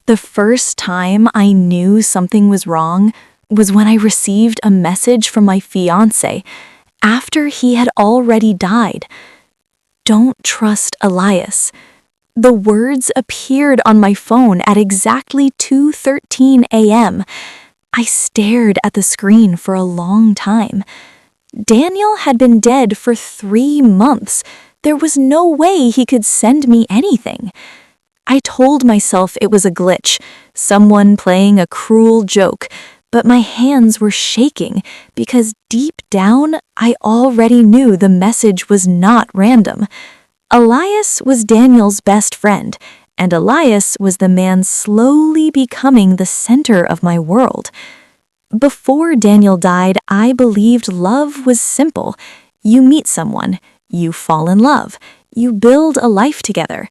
The first time I knew something was wrong was when I received a message from my fiancé after he had already died. Don't trust Elias. The words appeared on my phone at exactly 2:13 a.m. I stared at the screen for a long time. Daniel had been dead for 3 months. There was no way he could send me anything. I told myself it was a glitch, someone playing a cruel joke, but my hands were shaking because deep down I already knew the message was not random. Elias was Daniel's best friend, and Elias was the man slowly becoming the center of my world. Before Daniel died, I believed love was simple. You meet someone, you fall in love, you build a life together.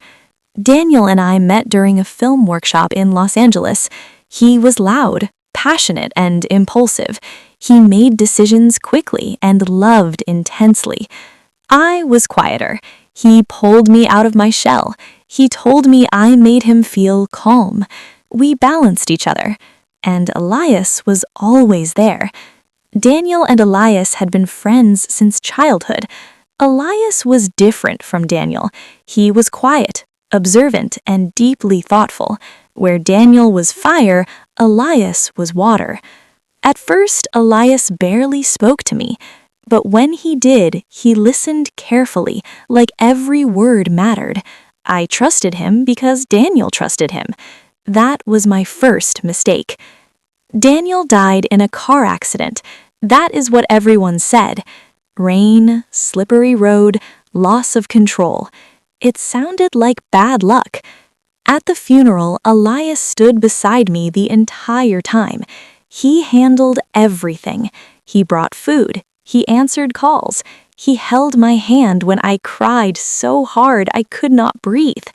Daniel and I met during a film workshop in Los Angeles. He was loud, passionate, and impulsive. He made decisions quickly and loved intensely. I was quieter. He pulled me out of my shell. He told me I made him feel calm. We balanced each other. And Elias was always there. Daniel and Elias had been friends since childhood. Elias was different from Daniel. He was quiet, observant, and deeply thoughtful. Where Daniel was fire, Elias was water. At first, Elias barely spoke to me. But when he did, he listened carefully, like every word mattered. I trusted him because Daniel trusted him. That was my first mistake. Daniel died in a car accident. That is what everyone said. Rain, slippery road, loss of control. It sounded like bad luck. At the funeral, Elias stood beside me the entire time. He handled everything. He brought food. He answered calls. He held my hand when I cried so hard I could not breathe.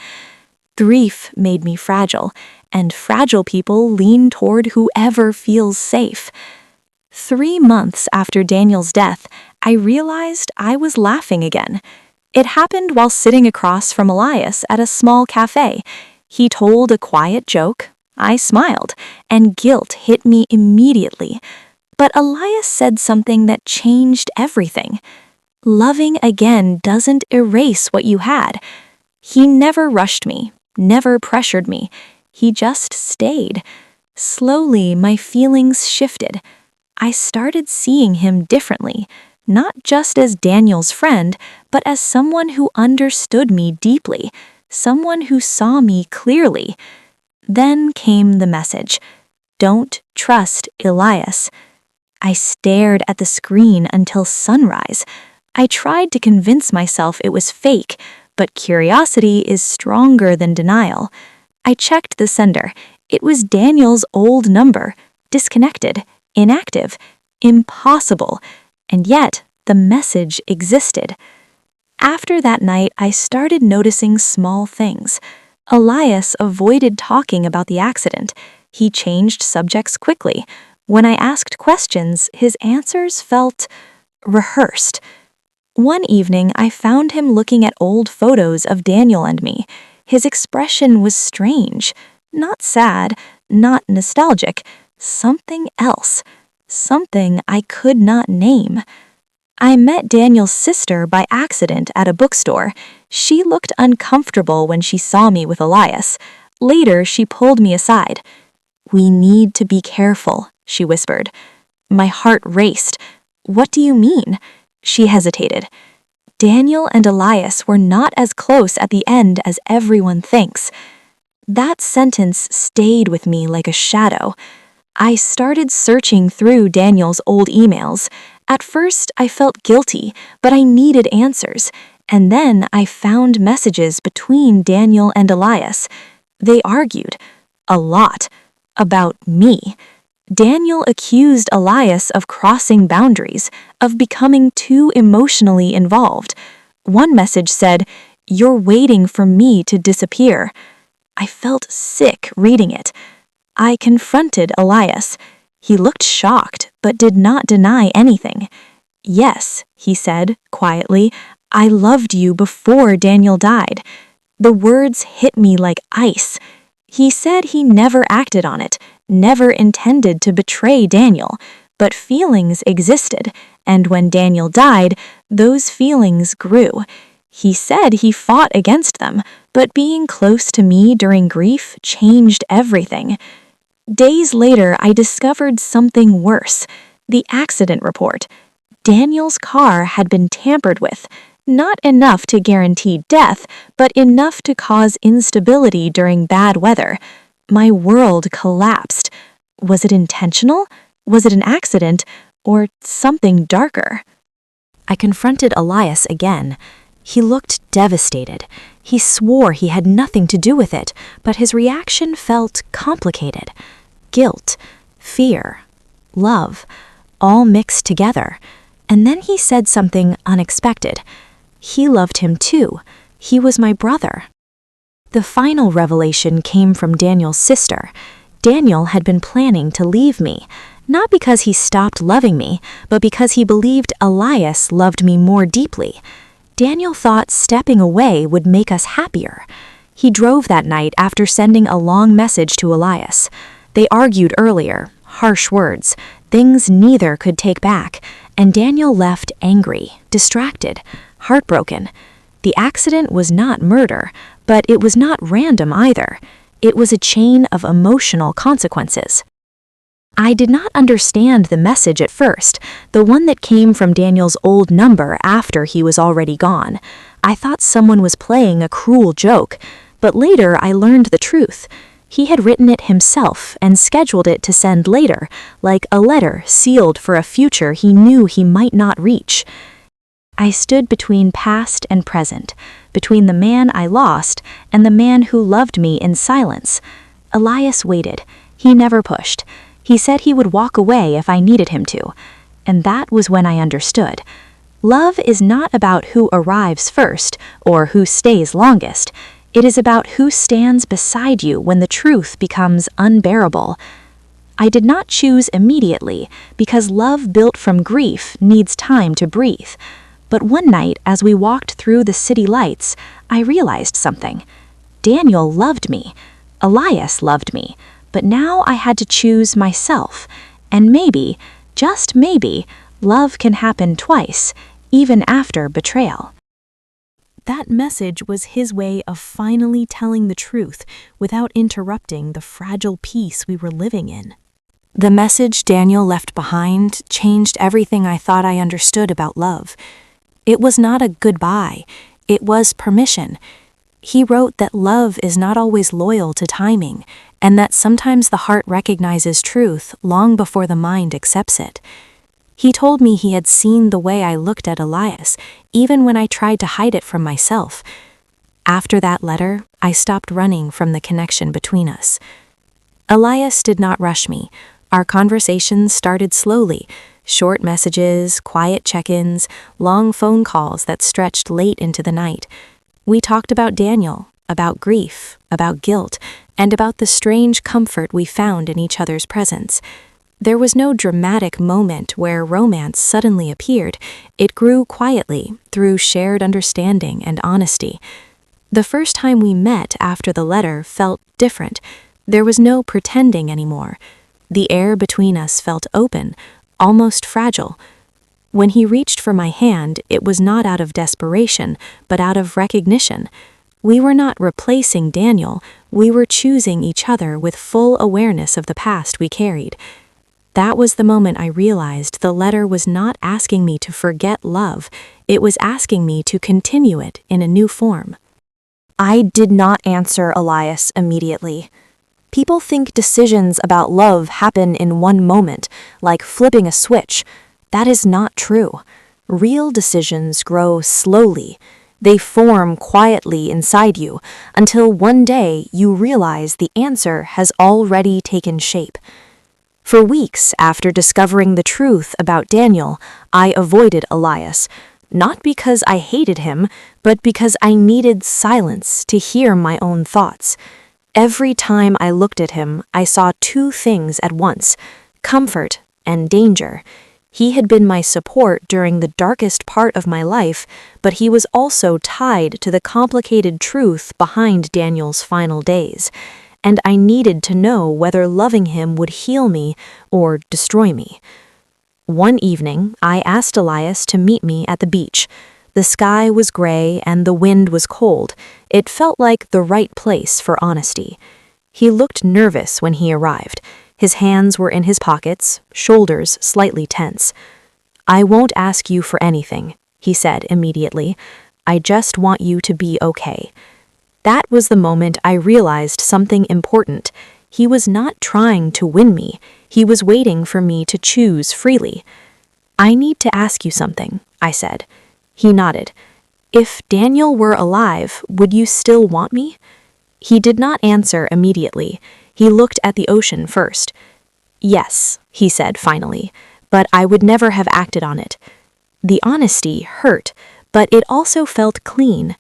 Grief made me fragile, and fragile people lean toward whoever feels safe. 3 months after Daniel's death, I realized I was laughing again. It happened while sitting across from Elias at a small cafe. He told a quiet joke. I smiled, and guilt hit me immediately. But Elias said something that changed everything. Loving again doesn't erase what you had. He never rushed me, never pressured me. He just stayed. Slowly, my feelings shifted. I started seeing him differently, not just as Daniel's friend, but as someone who understood me deeply, someone who saw me clearly. Then came the message, "Don't trust Elias." I stared at the screen until sunrise. I tried to convince myself it was fake, but curiosity is stronger than denial. I checked the sender. It was Daniel's old number, disconnected, inactive, impossible, and yet the message existed. After that night, I started noticing small things. Elias avoided talking about the accident. He changed subjects quickly. When I asked questions, his answers felt rehearsed. One evening, I found him looking at old photos of Daniel and me. His expression was strange, not sad, not nostalgic, something else, something I could not name. I met Daniel's sister by accident at a bookstore. She looked uncomfortable when she saw me with Elias. Later, she pulled me aside. "We need to be careful," she whispered. My heart raced. "What do you mean?" She hesitated. Daniel and Elias were not as close at the end as everyone thinks. That sentence stayed with me like a shadow. I started searching through Daniel's old emails. At first, I felt guilty, but I needed answers. And then I found messages between Daniel and Elias. They argued, a lot, about me. Daniel accused Elias of crossing boundaries, of becoming too emotionally involved. One message said, "You're waiting for me to disappear." I felt sick reading it. I confronted Elias. He looked shocked, but did not deny anything. "Yes," he said, quietly, "I loved you before Daniel died." The words hit me like ice. He said he never acted on it, never intended to betray Daniel, but feelings existed, and when Daniel died, those feelings grew. He said he fought against them, but being close to me during grief changed everything. Days later, I discovered something worse: the accident report. Daniel's car had been tampered with, not enough to guarantee death, but enough to cause instability during bad weather. My world collapsed. Was it intentional? Was it an accident? Or something darker? I confronted Elias again. He looked devastated. He swore he had nothing to do with it, but his reaction felt complicated. Guilt, fear, love, all mixed together. And then he said something unexpected. He loved him too. He was my brother. The final revelation came from Daniel's sister. Daniel had been planning to leave me, not because he stopped loving me, but because he believed Elias loved me more deeply. Daniel thought stepping away would make us happier. He drove that night after sending a long message to Elias. They argued earlier, harsh words, things neither could take back, and Daniel left angry, distracted, heartbroken. The accident was not murder, but it was not random either. It was a chain of emotional consequences. I did not understand the message at first, the one that came from Daniel's old number after he was already gone. I thought someone was playing a cruel joke, but later I learned the truth. He had written it himself and scheduled it to send later, like a letter sealed for a future he knew he might not reach. I stood between past and present, between the man I lost and the man who loved me in silence. Elias waited. He never pushed. He said he would walk away if I needed him to. And that was when I understood. Love is not about who arrives first or who stays longest. It is about who stands beside you when the truth becomes unbearable. I did not choose immediately because love built from grief needs time to breathe. But one night, as we walked through the city lights, I realized something. Daniel loved me. Elias loved me. But now I had to choose myself. And maybe, just maybe, love can happen twice, even after betrayal. That message was his way of finally telling the truth without interrupting the fragile peace we were living in. The message Daniel left behind changed everything I thought I understood about love. It was not a goodbye. It was permission. He wrote that love is not always loyal to timing, and that sometimes the heart recognizes truth long before the mind accepts it. He told me he had seen the way I looked at Elias, even when I tried to hide it from myself. After that letter, I stopped running from the connection between us. Elias did not rush me. Our conversations started slowly, short messages, quiet check-ins, long phone calls that stretched late into the night. We talked about Daniel, about grief, about guilt, and about the strange comfort we found in each other's presence. There was no dramatic moment where romance suddenly appeared. It grew quietly, through shared understanding and honesty. The first time we met after the letter felt different. There was no pretending anymore. The air between us felt open, almost fragile. When he reached for my hand, it was not out of desperation, but out of recognition. We were not replacing Daniel, we were choosing each other with full awareness of the past we carried. That was the moment I realized the letter was not asking me to forget love, it was asking me to continue it in a new form. I did not answer Elias immediately. People think decisions about love happen in one moment, like flipping a switch. That is not true. Real decisions grow slowly. They form quietly inside you until one day you realize the answer has already taken shape. For weeks after discovering the truth about Daniel, I avoided Elias, not because I hated him, but because I needed silence to hear my own thoughts. Every time I looked at him, I saw two things at once: comfort and danger. He had been my support during the darkest part of my life, but he was also tied to the complicated truth behind Daniel's final days. and I needed to know whether loving him would heal me or destroy me. One evening, I asked Elias to meet me at the beach. The sky was gray and the wind was cold. It felt like the right place for honesty. He looked nervous when he arrived. His hands were in his pockets, shoulders slightly tense. "I won't ask you for anything," he said immediately. "I just want you to be okay." That was the moment I realized something important. He was not trying to win me. He was waiting for me to choose freely. "I need to ask you something," I said. He nodded. "If Daniel were alive, would you still want me?" He did not answer immediately. He looked at the ocean first. "Yes," he said finally, "but I would never have acted on it." The honesty hurt, but it also felt clean.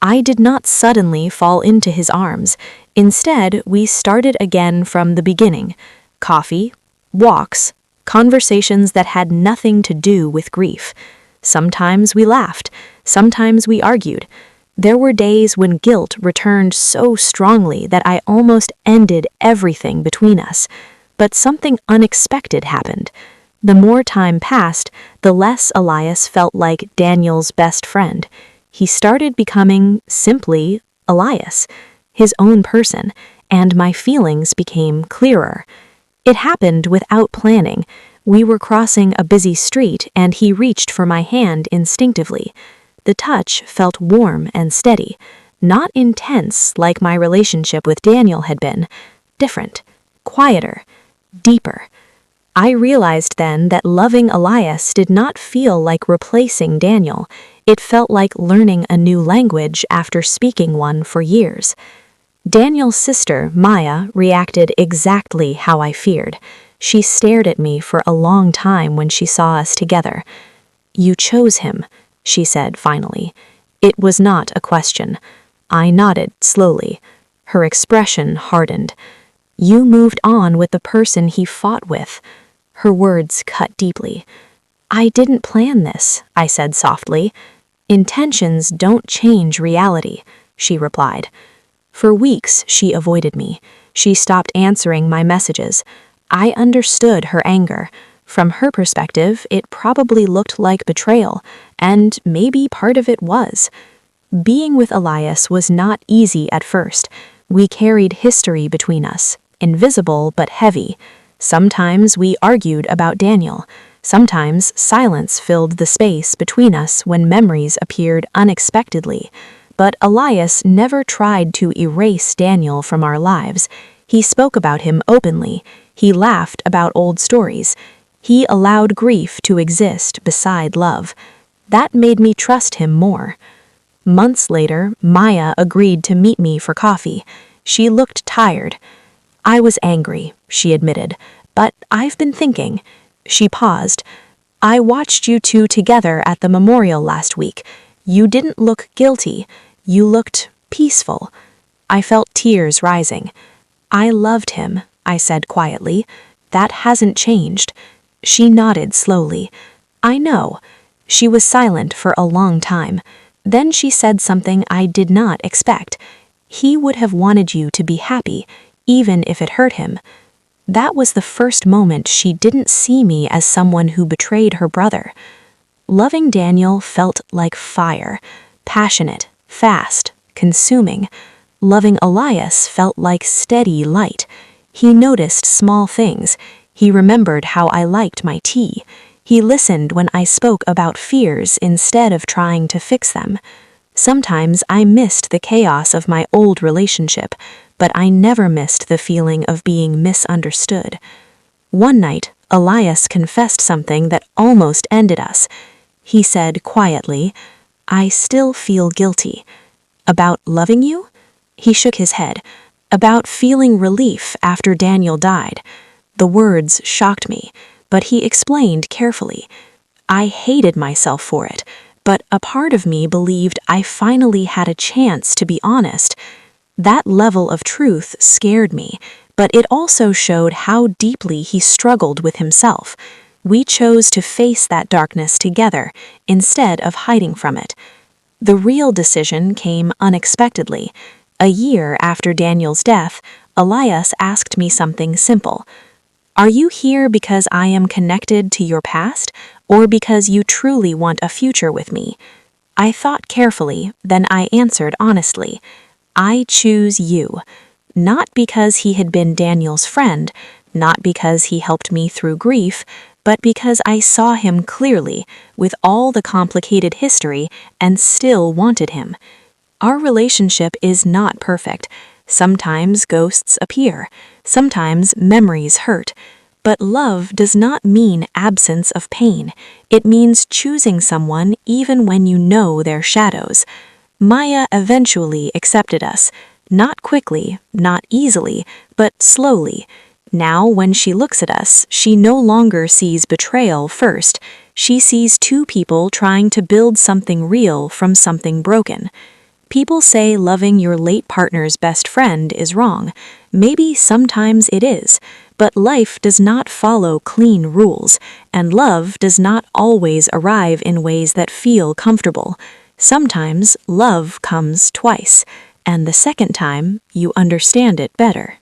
I did not suddenly fall into his arms. Instead, we started again from the beginning. Coffee, walks, conversations that had nothing to do with grief. Sometimes we laughed, sometimes we argued. There were days when guilt returned so strongly that I almost ended everything between us. But something unexpected happened. The more time passed, the less Elias felt like Daniel's best friend. He started becoming simply Elias, his own person, and my feelings became clearer. It happened without planning. We were crossing a busy street and he reached for my hand instinctively. The touch felt warm and steady, not intense like my relationship with Daniel had been. Different, quieter, deeper. I realized then that loving Elias did not feel like replacing Daniel. It felt like learning a new language after speaking one for years. Daniel's sister, Maya, reacted exactly how I feared. She stared at me for a long time when she saw us together. "You chose him," she said finally. It was not a question. I nodded slowly. Her expression hardened. "You moved on with the person he fought with." Her words cut deeply. "I didn't plan this," I said softly. "Intentions don't change reality," she replied. For weeks, she avoided me. She stopped answering my messages. I understood her anger. From her perspective, it probably looked like betrayal, and maybe part of it was. Being with Elias was not easy at first. We carried history between us, invisible but heavy. Sometimes we argued about Daniel. Sometimes silence filled the space between us when memories appeared unexpectedly. But Elias never tried to erase Daniel from our lives. He spoke about him openly. He laughed about old stories. He allowed grief to exist beside love. That made me trust him more. Months later, Maya agreed to meet me for coffee. She looked tired. "I was angry," she admitted, "but I've been thinking." She paused. "I watched you two together at the memorial last week. You didn't look guilty. You looked peaceful." I felt tears rising. "I loved him," I said quietly. "That hasn't changed." She nodded slowly. "I know." She was silent for a long time. Then she said something I did not expect. "He would have wanted you to be happy, even if it hurt him." That was the first moment she didn't see me as someone who betrayed her brother. Loving Daniel felt like fire, passionate, fast, consuming. Loving Elias felt like steady light. He noticed small things. He remembered how I liked my tea. He listened when I spoke about fears instead of trying to fix them. Sometimes I missed the chaos of my old relationship, but I never missed the feeling of being misunderstood. One night, Elias confessed something that almost ended us. He said quietly, "I still feel guilty." "About loving you?" He shook his head. "About feeling relief after Daniel died." The words shocked me, but he explained carefully. I hated myself for it, but a part of me believed I finally had a chance to be honest. That level of truth scared me, but it also showed how deeply he struggled with himself. We chose to face that darkness together instead of hiding from it. The real decision came unexpectedly. A year after Daniel's death, Elias asked me something simple. Are you here because I am connected to your past, or because you truly want a future with me? I thought carefully, then I answered honestly. I choose you. Not because he had been Daniel's friend, not because he helped me through grief, but because I saw him clearly, with all the complicated history, and still wanted him. Our relationship is not perfect. Sometimes ghosts appear. Sometimes memories hurt. But love does not mean absence of pain. It means choosing someone even when you know their shadows. Maya eventually accepted us. Not quickly, not easily, but slowly. Now, when she looks at us, she no longer sees betrayal first. She sees two people trying to build something real from something broken. People say loving your late partner's best friend is wrong. Maybe sometimes it is, but life does not follow clean rules, and love does not always arrive in ways that feel comfortable. Sometimes love comes twice, and the second time you understand it better.